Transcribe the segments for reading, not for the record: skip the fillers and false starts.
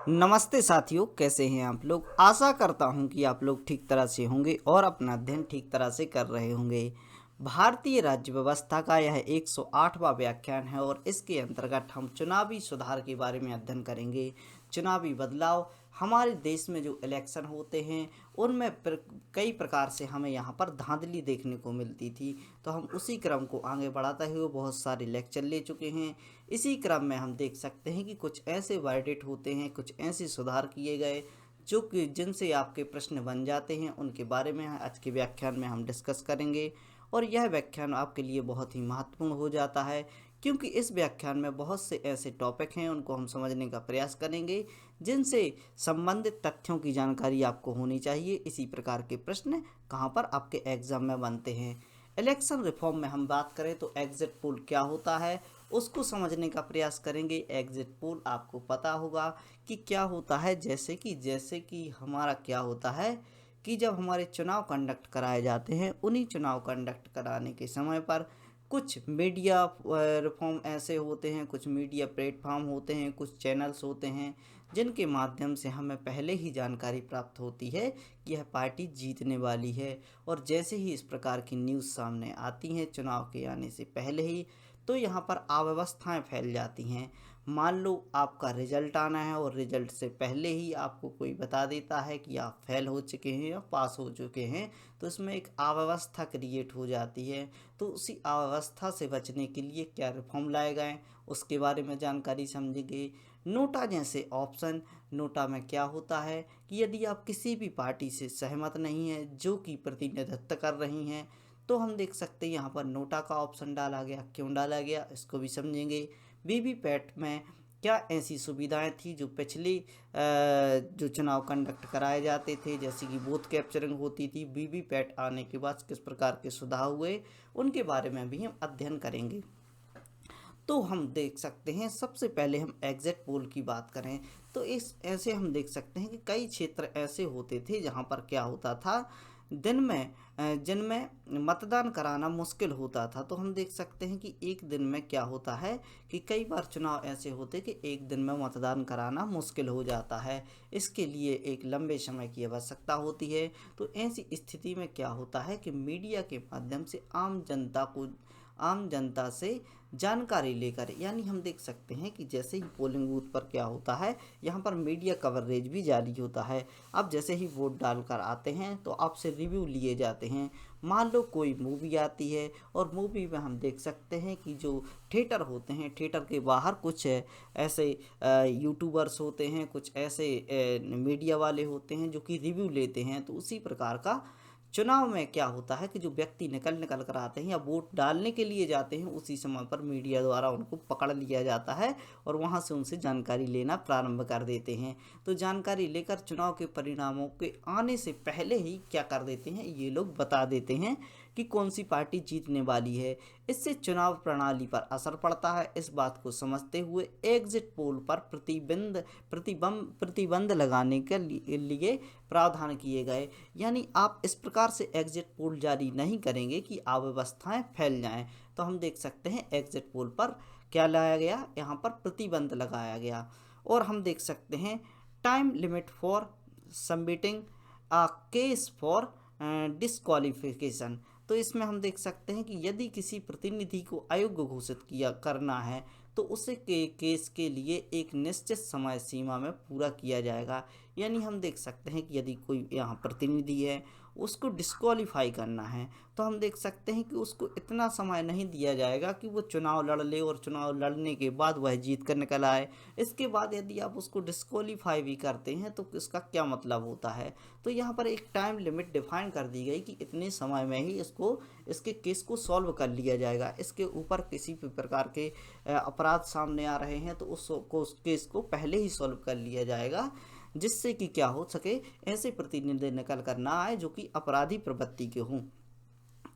नमस्ते साथियों, कैसे हैं आप लोग। आशा करता हूं कि आप लोग ठीक तरह से होंगे और अपना अध्ययन ठीक तरह से कर रहे होंगे। भारतीय राज्य व्यवस्था का यह 108वां व्याख्यान है और इसके अंतर्गत हम चुनावी सुधार के बारे में अध्ययन करेंगे। चुनावी बदलाव, हमारे देश में जो इलेक्शन होते हैं उनमें कई प्रकार से हमें यहाँ पर धांधली देखने को मिलती थी, तो हम उसी क्रम को आगे बढ़ाते हुए बहुत सारे लेक्चर ले चुके हैं। इसी क्रम में हम देख सकते हैं कि कुछ ऐसे वर्डिट होते हैं, कुछ ऐसे सुधार किए गए जो कि जिनसे आपके प्रश्न बन जाते हैं, उनके बारे में आज के व्याख्यान में हम डिस्कस करेंगे। और यह व्याख्यान आपके लिए बहुत ही महत्वपूर्ण हो जाता है क्योंकि इस व्याख्यान में बहुत से ऐसे टॉपिक हैं, उनको हम समझने का प्रयास करेंगे जिनसे संबंधित तथ्यों की जानकारी आपको होनी चाहिए। इसी प्रकार के प्रश्न कहाँ पर आपके एग्जाम में बनते हैं। इलेक्शन रिफॉर्म में हम बात करें तो एग्जिट पोल क्या होता है उसको समझने का प्रयास करेंगे। एग्जिट पोल आपको पता होगा कि क्या होता है। जैसे कि हमारा क्या होता है कि जब हमारे चुनाव कंडक्ट कराए जाते हैं, उन्हीं चुनाव कंडक्ट कराने के समय पर कुछ मीडिया रिफॉर्म ऐसे होते हैं, कुछ मीडिया प्लेटफॉर्म होते हैं, कुछ चैनल्स होते हैं जिनके माध्यम से हमें पहले ही जानकारी प्राप्त होती है कि यह पार्टी जीतने वाली है। और जैसे ही इस प्रकार की न्यूज़ सामने आती हैं चुनाव के आने से पहले ही, तो यहाँ पर अव्यवस्थाएं फैल जाती हैं। मान लो आपका रिजल्ट आना है और रिजल्ट से पहले ही आपको कोई बता देता है कि आप फेल हो चुके हैं या पास हो चुके हैं, तो इसमें एक अव्यवस्था क्रिएट हो जाती है। तो उसी अव्यवस्था से बचने के लिए क्या रिफॉर्म लाए गए उसके बारे में जानकारी समझेंगे। नोटा जैसे ऑप्शन, नोटा में क्या होता है कि यदि आप किसी भी पार्टी से सहमत नहीं हैं जो कि प्रतिनिधित्व कर रही हैं, तो हम देख सकते हैं यहाँ पर नोटा का ऑप्शन डाला गया। क्यों डाला गया इसको भी समझेंगे। वीवीपैट में क्या ऐसी सुविधाएं थी जो पिछले जो चुनाव कंडक्ट कराए जाते थे, जैसे कि बूथ कैप्चरिंग होती थी, वीवीपैट आने के बाद किस प्रकार के सुधार हुए, उनके बारे में भी हम अध्ययन करेंगे। तो हम देख सकते हैं सबसे पहले हम एग्जिट पोल की बात करें तो इस ऐसे हम देख सकते हैं कि कई क्षेत्र ऐसे होते थे जहां पर क्या होता था, दिन में जिनमें मतदान कराना मुश्किल होता था। तो हम देख सकते हैं कि एक दिन में क्या होता है कि कई बार चुनाव ऐसे होते कि एक दिन में मतदान कराना मुश्किल हो जाता है। इसके लिए एक लंबे समय की आवश्यकता होती है। तो ऐसी स्थिति में क्या होता है कि मीडिया के माध्यम से आम जनता से जानकारी लेकर, यानी हम देख सकते हैं कि जैसे ही पोलिंग बूथ पर क्या होता है, यहाँ पर मीडिया कवरेज भी जारी होता है। अब जैसे ही वोट डालकर आते हैं तो आपसे रिव्यू लिए जाते हैं। मान लो कोई मूवी आती है और मूवी में हम देख सकते हैं कि जो थिएटर होते हैं, थिएटर के बाहर कुछ ऐसे यूट्यूबर्स होते हैं, कुछ ऐसे मीडिया वाले होते हैं जो कि रिव्यू लेते हैं। तो उसी प्रकार का चुनाव में क्या होता है कि जो व्यक्ति निकल निकल कर आते हैं या वोट डालने के लिए जाते हैं, उसी समय पर मीडिया द्वारा उनको पकड़ लिया जाता है और वहां से उनसे जानकारी लेना प्रारंभ कर देते हैं। तो जानकारी लेकर चुनाव के परिणामों के आने से पहले ही क्या कर देते हैं, ये लोग बता देते हैं कि कौन सी पार्टी जीतने वाली है। इससे चुनाव प्रणाली पर असर पड़ता है। इस बात को समझते हुए एग्जिट पोल पर प्रतिबंध लगाने के लिए प्रावधान किए गए। यानी आप इस प्रकार से एग्जिट पोल जारी नहीं करेंगे कि अव्यवस्थाएं फैल जाएं। तो हम देख सकते हैं एग्जिट पोल पर क्या लाया गया, यहाँ पर प्रतिबंध लगाया गया। और हम देख सकते हैं time limit for submitting a case for disqualification. तो इसमें हम देख सकते हैं कि यदि किसी प्रतिनिधि को अयोग्य घोषित किया करना है तो उसे केस के लिए एक निश्चित समय सीमा में पूरा किया जाएगा। यानी हम देख सकते हैं कि यदि कोई यहाँ प्रतिनिधि है, उसको डिस्क्वालीफाई करना है, तो हम देख सकते हैं कि उसको इतना समय नहीं दिया जाएगा कि वो चुनाव लड़ ले और चुनाव लड़ने के बाद वह जीत कर निकल आए। इसके बाद यदि आप उसको डिस्क्वालीफाई भी करते हैं तो इसका क्या मतलब होता है। तो यहाँ पर एक टाइम लिमिट डिफाइन कर दी गई कि इतने समय में ही इसके केस को सॉल्व कर लिया जाएगा। इसके ऊपर किसी भी प्रकार के अपराध सामने आ रहे हैं तो उस केस को पहले ही सॉल्व कर लिया जाएगा, जिससे कि क्या हो सके, ऐसे प्रतिनिधि निकल कर ना आए जो कि अपराधी प्रवृत्ति के हों।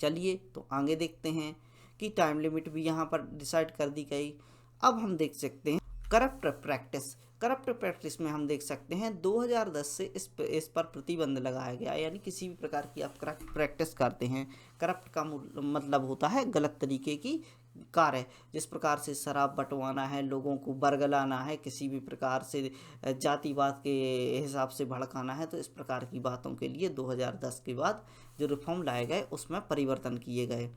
चलिए तो आगे देखते हैं कि टाइम लिमिट भी यहाँ पर डिसाइड कर दी गई। अब हम देख सकते हैं करप्ट प्रैक्टिस में हम देख सकते हैं 2010 से इस पर प्रतिबंध लगाया गया। यानी किसी भी प्रकार की आप करप्ट प्रैक्टिस करते हैं, करप्ट का मतलब होता है गलत तरीके की कार्य, जिस प्रकार से शराब बंटवाना है, लोगों को बरगलाना है, किसी भी प्रकार से जातिवाद के हिसाब से भड़काना है, तो इस प्रकार की बातों के लिए 2010 के बाद जो रिफॉर्म लाए गए उसमें परिवर्तन किए गए।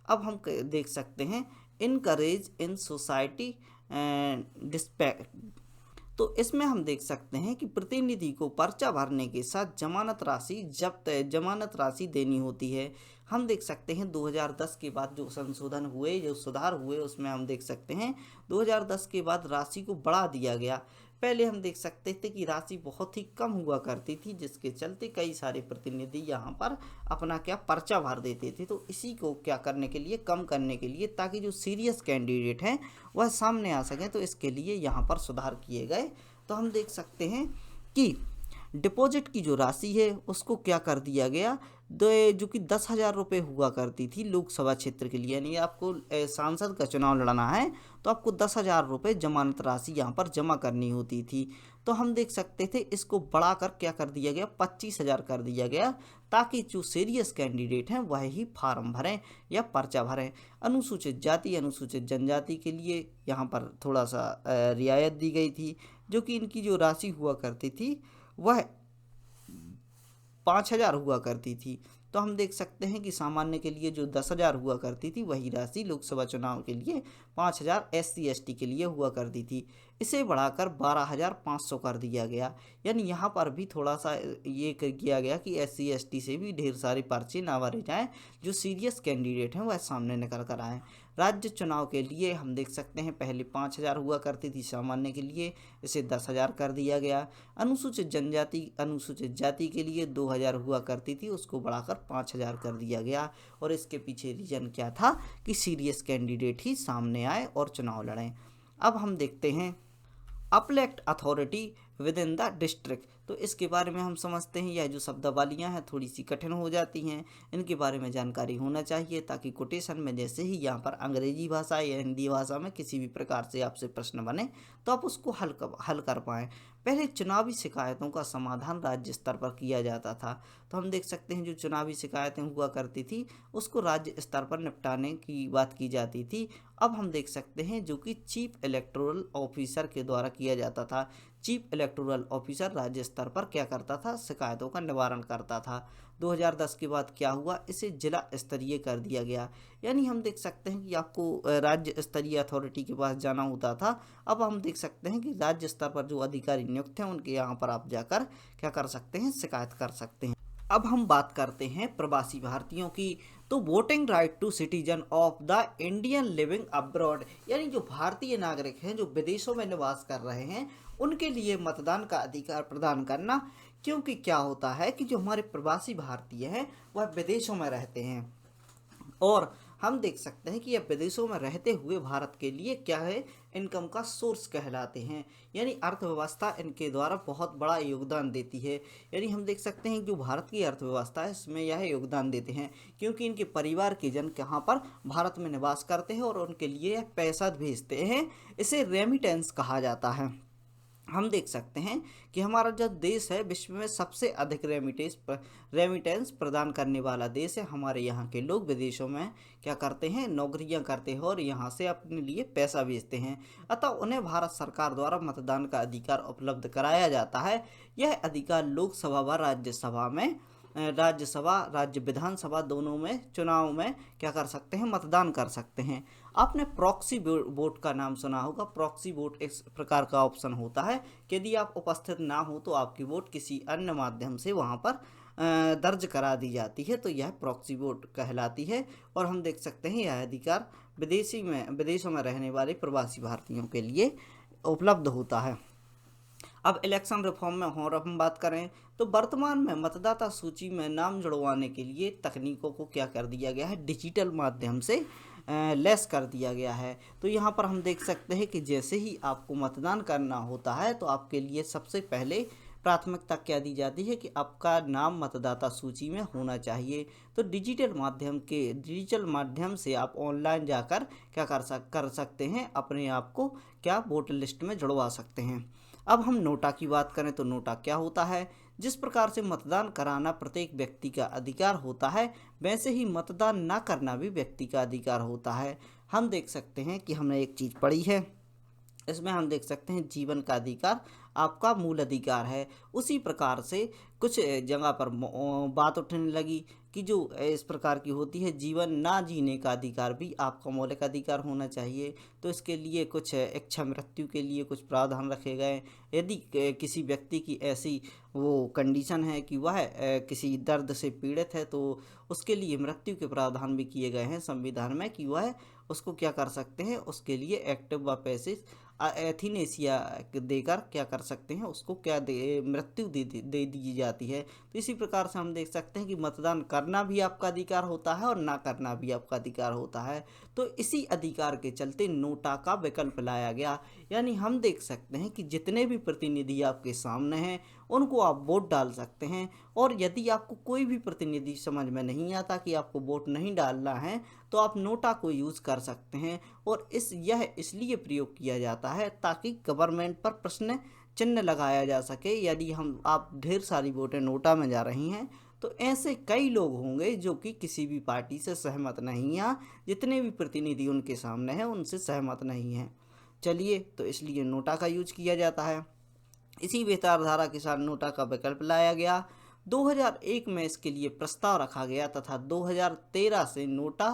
अब हम देख सकते हैं इनकरेज इन सोसाइटी डिस्पैक्ट, तो इसमें हम देख सकते हैं कि प्रतिनिधि को पर्चा भरने के साथ जमानत राशि देनी होती है। हम देख सकते हैं 2010 के बाद जो संशोधन हुए, जो सुधार हुए, उसमें हम देख सकते हैं 2010 के बाद राशि को बढ़ा दिया गया। पहले हम देख सकते थे कि राशि बहुत ही कम हुआ करती थी, जिसके चलते कई सारे प्रतिनिधि यहाँ पर अपना पर्चा भर देते थे। तो इसी को करने के लिए, कम करने के लिए, ताकि जो सीरियस कैंडिडेट हैं वह सामने आ सकें, तो इसके लिए यहाँ पर सुधार किए गए। तो हम देख सकते हैं कि डिपॉजिट की जो राशि है उसको कर दिया गया, जो कि 10,000 रुपये हुआ करती थी लोकसभा क्षेत्र के लिए, यानी आपको सांसद का चुनाव लड़ना है तो आपको 10,000 रुपये जमानत राशि यहाँ पर जमा करनी होती थी। तो हम देख सकते थे इसको बढ़ाकर कर दिया गया, 25,000 कर दिया गया, ताकि जो सीरियस कैंडिडेट हैं वह ही फार्म भरें या पर्चा भरें। अनुसूचित जाति, अनुसूचित जनजाति के लिए यहाँ पर थोड़ा सा रियायत दी गई थी, जो कि इनकी जो राशि हुआ करती थी वह 5,000 हुआ करती थी। तो हम देख सकते हैं कि सामान्य के लिए जो 10,000 हुआ करती थी, वही राशि लोकसभा चुनाव के लिए 5,000 SC ST के लिए हुआ करती थी। इसे बढ़ाकर 12,500 कर दिया गया। यानी यहाँ पर भी थोड़ा सा ये किया गया कि SC ST से भी ढेर सारे पर्चे ना भरे जाएँ, जो सीरियस कैंडिडेट हैं वह सामने निकल कर आएँ। राज्य चुनाव के लिए हम देख सकते हैं पहले 5,000 हुआ करती थी सामान्य के लिए, इसे 10,000 कर दिया गया। अनुसूचित जनजाति, अनुसूचित जाति के लिए 2,000 हुआ करती थी, उसको बढ़ाकर 5,000 कर दिया गया। और इसके पीछे रीजन क्या था कि सीरियस कैंडिडेट ही सामने आए और चुनाव लड़ें। अब हम देखते हैं appellate authority within the district, तो इसके बारे में हम समझते हैं। यह जो शब्दावलियाँ हैं थोड़ी सी कठिन हो जाती हैं, इनके बारे में जानकारी होना चाहिए, ताकि कोटेशन में जैसे ही यहाँ पर अंग्रेजी भाषा या हिंदी भाषा में किसी भी प्रकार से आपसे प्रश्न बने तो आप उसको हल कर पाएँ। पहले चुनावी शिकायतों का समाधान राज्य स्तर पर किया जाता था। तो हम देख सकते हैं जो चुनावी शिकायतें हुआ करती थी उसको राज्य स्तर पर निपटाने की बात की जाती थी। अब हम देख सकते हैं जो कि चीफ इलेक्टोरल ऑफिसर के द्वारा किया जाता था। चीफ इलेक्टोरल ऑफिसर राज्य स्तर पर करता था, शिकायतों का निवारण करता था। 2010 के बाद क्या हुआ, इसे जिला स्तरीय कर दिया गया। यानी हम देख सकते हैं कि आपको राज्य स्तरीय अथॉरिटी के पास जाना होता था। अब हम देख सकते हैं कि राज्य स्तर पर जो अधिकारी नियुक्त हैं उनके यहाँ पर आप जाकर कर सकते हैं, शिकायत कर सकते हैं। अब हम बात करते हैं प्रवासी भारतीयों की। तो voting right to citizen of the Indian living abroad, यानी जो भारतीय नागरिक हैं जो विदेशों में निवास कर रहे हैं उनके लिए मतदान का अधिकार प्रदान करना। क्योंकि क्या होता है कि जो हमारे प्रवासी भारतीय हैं वह विदेशों में रहते हैं, और हम देख सकते हैं कि यह विदेशों में रहते हुए भारत के लिए क्या है, इनकम का सोर्स कहलाते हैं। यानी अर्थव्यवस्था इनके द्वारा बहुत बड़ा योगदान देती है। यानी हम देख सकते हैं जो भारत की अर्थव्यवस्था है इसमें यह योगदान देते हैं, क्योंकि इनके परिवार के जन कहाँ पर भारत में निवास करते हैं और उनके लिए यह पैसा भेजते हैं। इसे रेमिटेंस कहा जाता है। हम देख सकते हैं कि हमारा जो देश है विश्व में सबसे अधिक रेमिटेंस प्रदान करने वाला देश है। हमारे यहाँ के लोग विदेशों में क्या करते हैं, नौकरियाँ करते हैं और यहाँ से अपने लिए पैसा भेजते हैं। अतः उन्हें भारत सरकार द्वारा मतदान का अधिकार उपलब्ध कराया जाता है। यह अधिकार लोकसभा व राज्यसभा, राज्य विधानसभा दोनों में चुनाव में क्या कर सकते हैं, मतदान कर सकते हैं। आपने प्रॉक्सी वोट का नाम सुना होगा। प्रॉक्सी वोट इस प्रकार का ऑप्शन होता है कि यदि आप उपस्थित ना हो तो आपकी वोट किसी अन्य माध्यम से वहां पर दर्ज करा दी जाती है, तो यह प्रॉक्सी वोट कहलाती है। और हम देख सकते हैं यह अधिकार विदेशों में रहने वाले प्रवासी भारतीयों के लिए उपलब्ध होता है। अब इलेक्शन रिफॉर्म में और हम बात करें तो वर्तमान में मतदाता सूची में नाम जुड़वाने के लिए तकनीकों को क्या कर दिया गया है, डिजिटल माध्यम से लेस कर दिया गया है। तो यहाँ पर हम देख सकते हैं कि जैसे ही आपको मतदान करना होता है तो आपके लिए सबसे पहले प्राथमिकता क्या दी जाती है कि आपका नाम मतदाता सूची में होना चाहिए। तो डिजिटल माध्यम से आप ऑनलाइन जाकर क्या कर सकते हैं, अपने आप को क्या वोटर लिस्ट में जुड़वा सकते हैं। अब हम नोटा की बात करें तो नोटा क्या होता है, जिस प्रकार से मतदान कराना प्रत्येक व्यक्ति का अधिकार होता है वैसे ही मतदान ना करना भी व्यक्ति का अधिकार होता है। हम देख सकते हैं कि हमने एक चीज़ पढ़ी है, इसमें हम देख सकते हैं जीवन का अधिकार आपका मूल अधिकार है। उसी प्रकार से कुछ जगह पर बात उठने लगी कि जो इस प्रकार की होती है, जीवन ना जीने का अधिकार भी आपका मौलिक अधिकार होना चाहिए। तो इसके लिए कुछ इच्छा मृत्यु के लिए कुछ प्रावधान रखे गए। यदि किसी व्यक्ति की ऐसी वो कंडीशन है कि वह किसी दर्द से पीड़ित है, तो उसके लिए मृत्यु के प्रावधान भी किए गए हैं संविधान में कि वह उसको क्या कर सकते हैं, उसके लिए एक्टिव व पैसिव एथिनेसिया देकर क्या कर सकते हैं, उसको क्या मृत्यु दे दी जाती है। तो इसी प्रकार से हम देख सकते हैं कि मतदान करना भी आपका अधिकार होता है और ना करना भी आपका अधिकार होता है। तो इसी अधिकार के चलते नोटा का विकल्प लाया गया। यानी हम देख सकते हैं कि जितने भी प्रतिनिधि आपके सामने हैं उनको आप वोट डाल सकते हैं, और यदि आपको कोई भी प्रतिनिधि समझ में नहीं आता कि आपको वोट नहीं डालना है, तो आप नोटा को यूज़ कर सकते हैं। और यह इसलिए प्रयोग किया जाता है ताकि गवर्नमेंट पर प्रश्न चिन्ह लगाया जा सके। यदि आप ढेर सारी वोटें नोटा में जा रही हैं, तो ऐसे कई लोग होंगे जो कि किसी भी पार्टी से सहमत नहीं हैं, जितने भी प्रतिनिधि उनके सामने हैं उनसे सहमत नहीं हैं। चलिए, तो इसलिए नोटा का यूज किया जाता है। इसी विचारधारा के साथ नोटा का विकल्प लाया गया। 2001 में इसके लिए प्रस्ताव रखा गया तथा 2013 से नोटा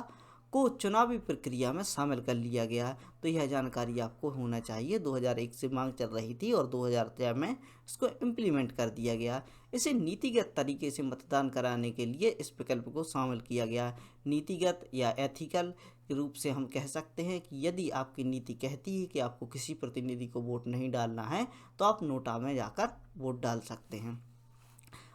को चुनावी प्रक्रिया में शामिल कर लिया गया। तो यह जानकारी आपको होना चाहिए। 2001 से मांग चल रही थी और 2013 में इसको इम्प्लीमेंट कर दिया गया। इसे नीतिगत तरीके से मतदान कराने के लिए इस विकल्प को शामिल किया गया। नीतिगत या एथिकल रूप से हम कह सकते हैं कि यदि आपकी नीति कहती है कि आपको किसी प्रतिनिधि को वोट नहीं डालना है, तो आप नोटा में जाकर वोट डाल सकते हैं।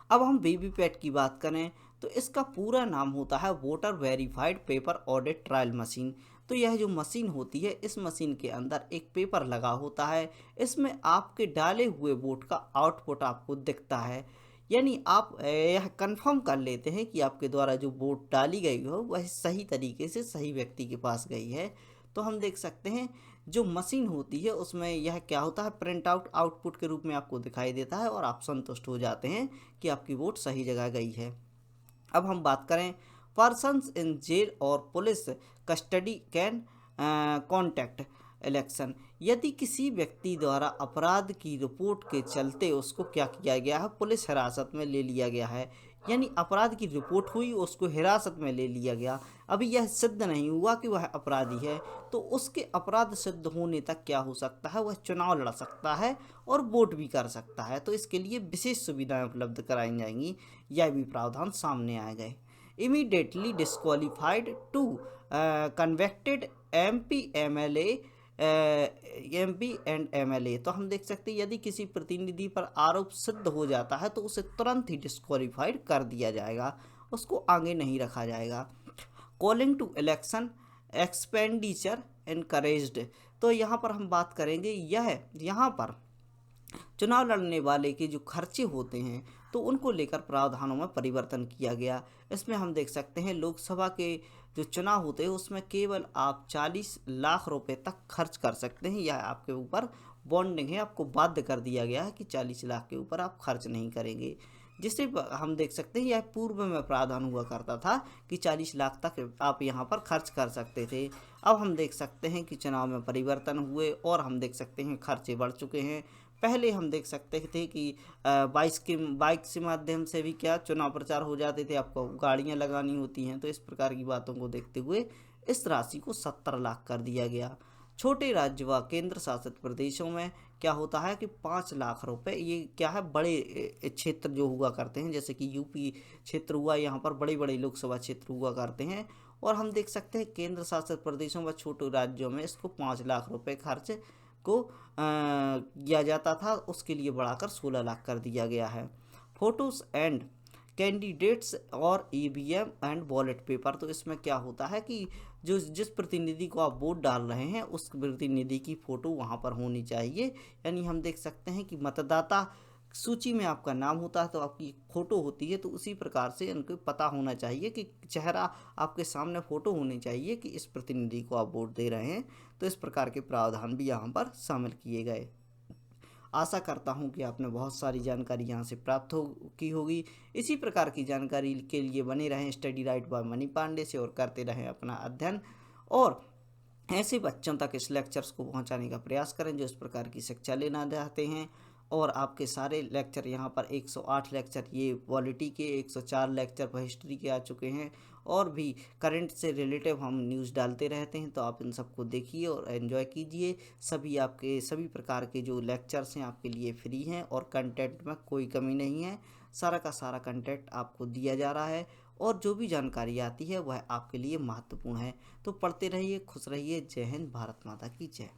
अब हम वीवीपैट की बात करें तो इसका पूरा नाम होता है voter verified paper audit trial machine. तो यह जो मशीन होती है, इस मशीन के अंदर एक पेपर लगा होता है। इसमें आपके डाले हुए वोट का आउटपुट आपको दिखता है। यानी आप यह कंफर्म कर लेते हैं कि आपके द्वारा जो वोट डाली गई हो वह सही तरीके से सही व्यक्ति के पास गई है। तो हम देख सकते हैं जो मशीन होती है उसमें यह क्या होता है, प्रिंट आउट आउटपुट के रूप में आपको दिखाई देता है और आप संतुष्ट हो जाते हैं कि आपकी वोट सही जगह गई है। अब हम बात करें पर्सन्स इन जेल और police custody can contact election. यदि किसी व्यक्ति द्वारा अपराध की रिपोर्ट के चलते उसको क्या किया गया है, पुलिस हिरासत में ले लिया गया है। यानी अपराध की रिपोर्ट हुई, उसको हिरासत में ले लिया गया, अभी यह सिद्ध नहीं हुआ कि वह अपराधी है, तो उसके अपराध सिद्ध होने तक क्या हो सकता है, वह चुनाव लड़ सकता है और वोट भी कर सकता है। तो इसके लिए विशेष सुविधाएं उपलब्ध कराई जाएंगी। यह भी प्रावधान सामने आए गए। Immediately disqualified to convicted MP and MLA. तो हम देख सकते हैं यदि किसी प्रतिनिधि पर आरोप सिद्ध हो जाता है तो उसे तुरंत ही डिस्क्वालीफाइड कर दिया जाएगा, उसको आगे नहीं रखा जाएगा। Calling to election expenditure encouraged. तो यहाँ पर हम बात करेंगे, यहाँ पर चुनाव लड़ने वाले के जो खर्चे होते हैं तो उनको लेकर प्रावधानों में परिवर्तन किया गया। इसमें हम देख सकते हैं लोकसभा के जो चुनाव होते हैं उसमें केवल आप 40 लाख रुपए तक खर्च कर सकते हैं। यह आपके ऊपर बॉन्डिंग है, आपको बाध्य कर दिया गया है कि 40 लाख के ऊपर आप खर्च नहीं करेंगे। जिससे हम देख सकते हैं यह पूर्व में प्रावधान हुआ करता था कि 40 लाख तक आप यहाँ पर खर्च कर सकते थे। अब हम देख सकते हैं कि चुनाव में परिवर्तन हुए और हम देख सकते हैं खर्चे बढ़ चुके हैं। पहले हम देख सकते थे कि बाइक के माध्यम से भी क्या चुनाव प्रचार हो जाते थे, आपको गाड़ियां लगानी होती हैं। तो इस प्रकार की बातों को देखते हुए इस राशि को 70 लाख कर दिया गया। छोटे राज्य व केंद्र शासित प्रदेशों में क्या होता है कि 5 लाख रुपए, ये क्या है, बड़े क्षेत्र जो हुआ करते हैं, जैसे कि यूपी क्षेत्र हुआ, यहाँ पर बड़े बड़े लोकसभा क्षेत्र हुआ करते हैं। और हम देख सकते हैं केंद्र शासित प्रदेशों व छोटे राज्यों में इसको 5 लाख रुपए खर्च को किया जाता था, उसके लिए बढ़ाकर 16 लाख कर दिया गया है। फोटोज एंड कैंडिडेट्स और ईवीएम एंड वॉलेट पेपर। तो इसमें क्या होता है कि जिस प्रतिनिधि को आप वोट डाल रहे हैं उस प्रतिनिधि की फ़ोटो वहाँ पर होनी चाहिए। यानी हम देख सकते हैं कि मतदाता सूची में आपका नाम होता है तो आपकी फ़ोटो होती है, तो उसी प्रकार से उनको पता होना चाहिए कि चेहरा आपके सामने फ़ोटो होनी चाहिए कि इस प्रतिनिधि को आप वोट दे रहे हैं। तो इस प्रकार के प्रावधान भी यहाँ पर शामिल किए गए। आशा करता हूँ कि आपने बहुत सारी जानकारी यहाँ से प्राप्त की होगी। इसी प्रकार की जानकारी के लिए बने रहें study right by Mani Pandey से और करते रहें अपना अध्ययन। और ऐसे बच्चों तक इस लेक्चर्स को पहुंचाने का प्रयास करें जो इस प्रकार की शिक्षा लेना चाहते हैं। और आपके सारे लेक्चर यहाँ पर 108 लेक्चर ये पॉलिटी के, 104 लेक्चर पर हिस्ट्री के आ चुके हैं, और भी करंट से रिलेटिव हम न्यूज़ डालते रहते हैं, तो आप इन सबको देखिए और एंजॉय कीजिए। सभी प्रकार के जो लेक्चर्स हैं आपके लिए फ्री हैं और कंटेंट में कोई कमी नहीं है। सारा का सारा कंटेंट आपको दिया जा रहा है और जो भी जानकारी आती है वह आपके लिए महत्वपूर्ण है। तो पढ़ते रहिए, खुश रहिए। जय हिंद, भारत माता की जय।